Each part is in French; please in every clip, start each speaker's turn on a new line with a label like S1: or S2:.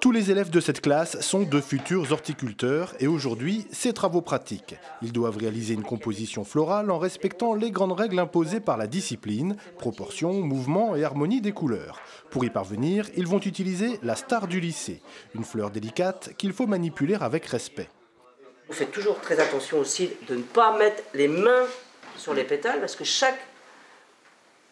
S1: Tous les élèves de cette classe sont de futurs horticulteurs et aujourd'hui, c'est travaux pratiques. Ils doivent réaliser une composition florale en respectant les grandes règles imposées par la discipline, proportion, mouvement et harmonie des couleurs. Pour y parvenir, ils vont utiliser la star du lycée, une fleur délicate qu'il faut manipuler avec respect.
S2: On fait toujours très attention aussi de ne pas mettre les mains sur les pétales parce que chaque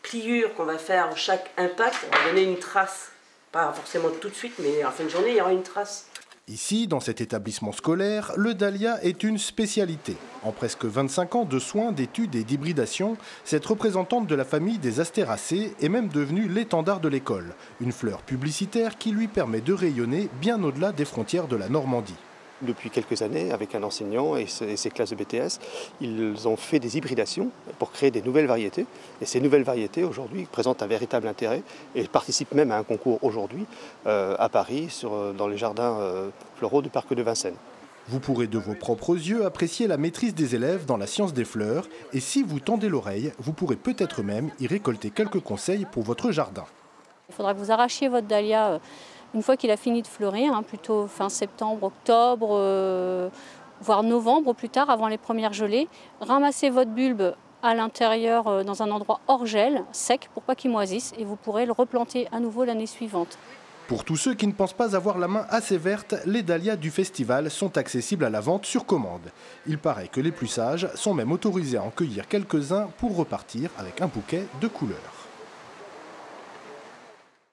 S2: pliure qu'on va faire, chaque impact va donner une trace. Pas forcément tout de suite, mais en fin de journée, il y aura une trace.
S1: Ici, dans cet établissement scolaire, le dahlia est une spécialité. En presque 25 ans de soins, d'études et d'hybridation, cette représentante de la famille des astéracées est même devenue l'étendard de l'école. Une fleur publicitaire qui lui permet de rayonner bien au-delà des frontières de la Normandie.
S3: Depuis quelques années, avec un enseignant et ses classes de BTS, ils ont fait des hybridations pour créer des nouvelles variétés. Et ces nouvelles variétés, aujourd'hui, présentent un véritable intérêt et participent même à un concours aujourd'hui à Paris, dans les jardins floraux du parc de Vincennes.
S1: Vous pourrez de vos propres yeux apprécier la maîtrise des élèves dans la science des fleurs. Et si vous tendez l'oreille, vous pourrez peut-être même y récolter quelques conseils pour votre jardin.
S4: Il faudra que vous arrachiez votre dahlia une fois qu'il a fini de fleurir, plutôt fin septembre, octobre, voire novembre plus tard, avant les premières gelées. Ramassez votre bulbe à l'intérieur dans un endroit hors gel, sec, pour pas qu'il moisisse, et vous pourrez le replanter à nouveau l'année suivante.
S1: Pour tous ceux qui ne pensent pas avoir la main assez verte, les dahlias du festival sont accessibles à la vente sur commande. Il paraît que les plus sages sont même autorisés à en cueillir quelques-uns pour repartir avec un bouquet de couleurs.